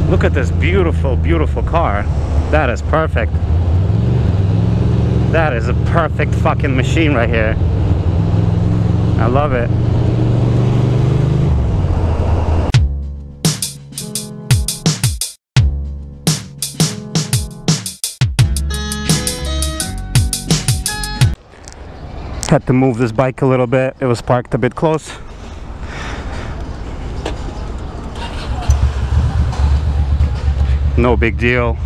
Look at this beautiful, beautiful car. That is perfect. That is a perfect fucking machine right here. I love it. Had to move this bike a little bit. It was parked a bit close. No big deal.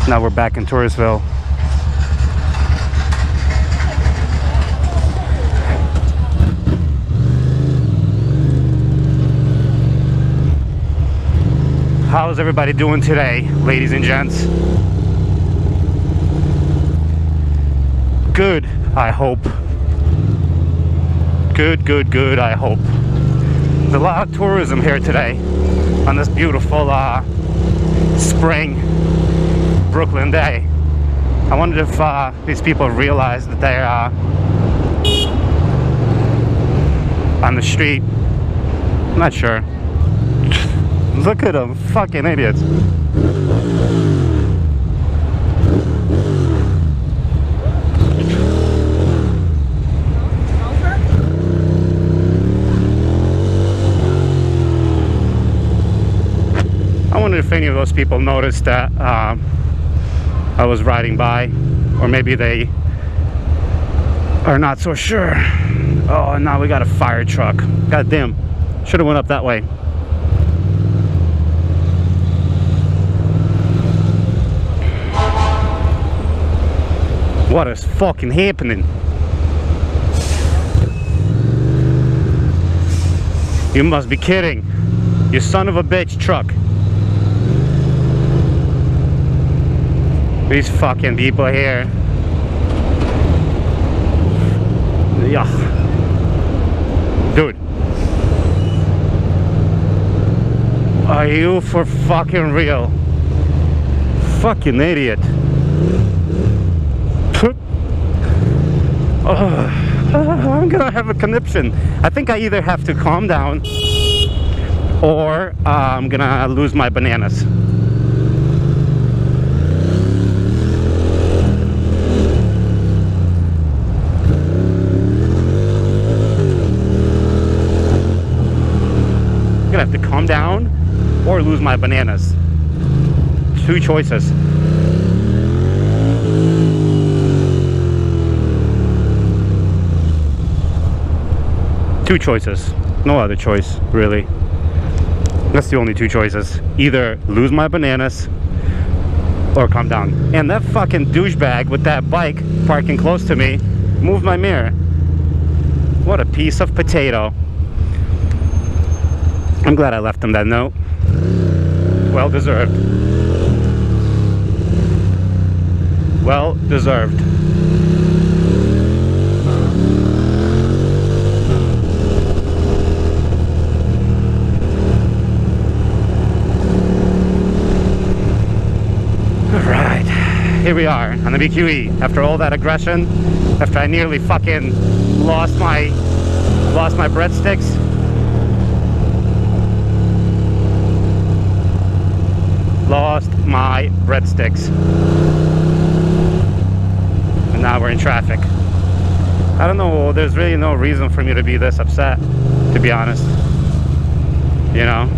Now we're back in Touristville. How's everybody doing today, ladies and gents? Good, I hope. Good, I hope. There's a lot of tourism here today on this beautiful spring Brooklyn day. I wondered if these people realize that they're on the street. I'm not sure. Look at them, fucking idiots. I wonder if any of those people noticed that I was riding by, or maybe they are not so sure. Oh, now we got a fire truck. God damn, should have went up that way. What is fucking happening? You must be kidding. You son of a bitch truck. These fucking people here. Yeah. Dude. Are you for fucking real? Fucking idiot. I'm gonna have a conniption. I think I either have to calm down or I'm gonna lose my bananas. I'm gonna have to calm down or lose my bananas. Two choices. Two choices. No other choice, really. That's the only two choices. Either lose my bananas or calm down. And that fucking douchebag with that bike parking close to me moved my mirror. What a piece of potato. I'm glad I left him that note. Well deserved. Well deserved. Alright, here we are on the BQE. After all that aggression, after I nearly fucking lost my breadsticks. Lost my breadsticks. And now we're in traffic. I don't know, there's really no reason for me to be this upset, to be honest. You know,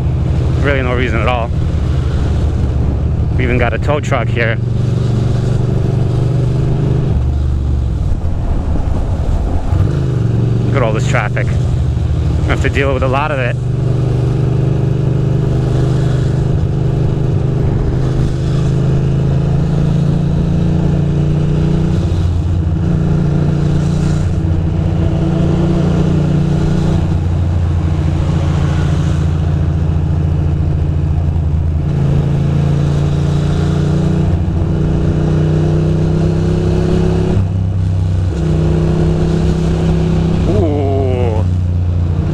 really no reason at all. We even got a tow truck here. Look at all this traffic. I have to deal with a lot of it.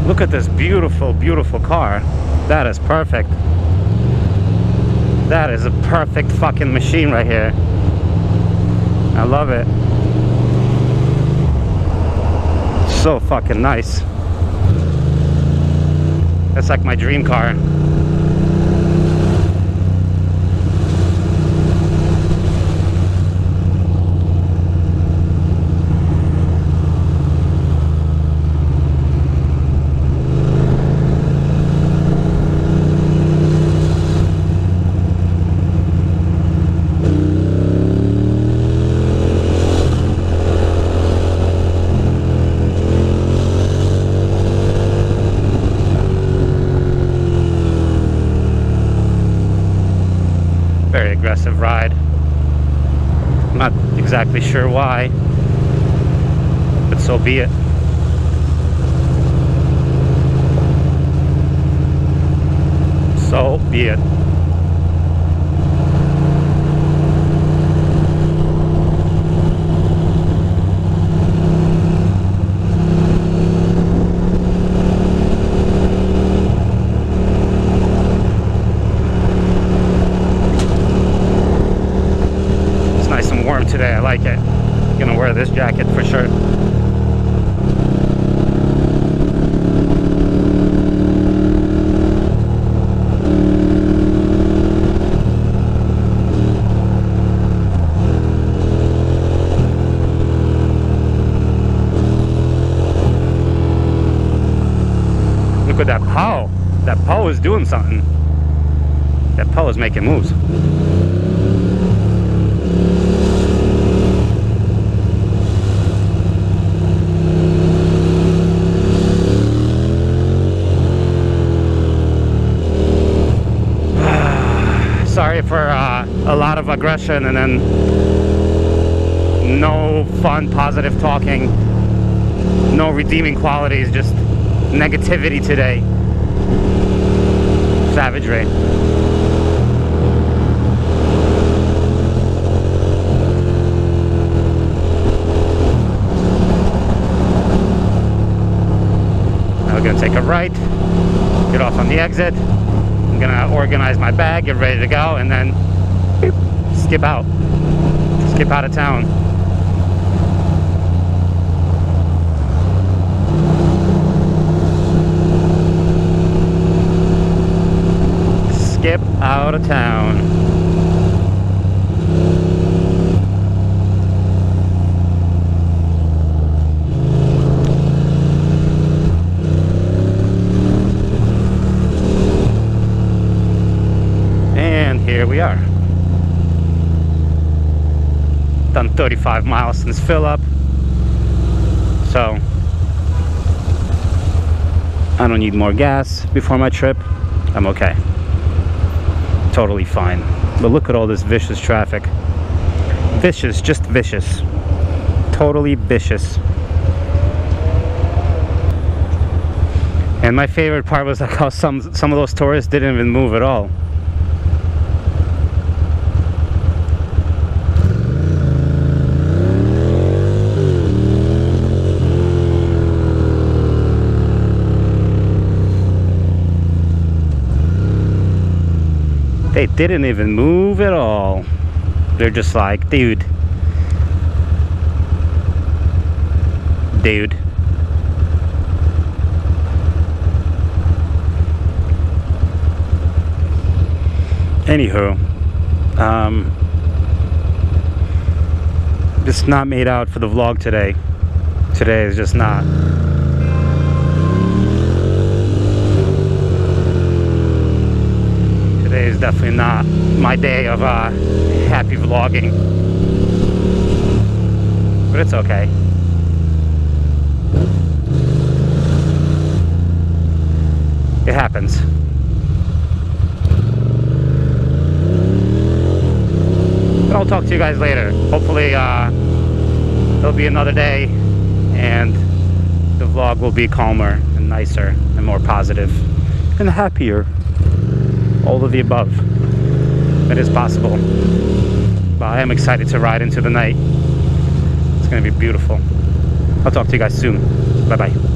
Look at this beautiful, beautiful car. That is perfect. That is a perfect fucking machine right here. I love it. So fucking nice. That's like my dream car. exactly sure why, but so be it. So be it. It's nice and warm today. I like it. I'm gonna wear this jacket for sure. Look at that pow. That pow is doing something. That pow is making moves. Sorry for a lot of aggression and then no fun, positive talking. No redeeming qualities, just negativity today. Savagery. Now we're gonna take a right, get off on the exit. I'm gonna organize my bag, get ready to go, and then beep, skip out. Skip out of town. Skip out of town. And here we are. Done 35 miles since fill up. So I don't need more gas before my trip. I'm okay. Totally fine. But look at all this vicious traffic. Vicious, just vicious. Totally vicious. And my favorite part was like how some of those tourists didn't even move at all. They didn't even move at all. They're just like, dude. Dude. Anywho, just not made out for the vlog today. Today is just not. Today is definitely not my day of happy vlogging. But it's okay. It happens. But I'll talk to you guys later. Hopefully there'll be another day and the vlog will be calmer and nicer and more positive and happier. All of the above. It is possible. But I am excited to ride into the night. It's going to be beautiful. I'll talk to you guys soon. Bye bye.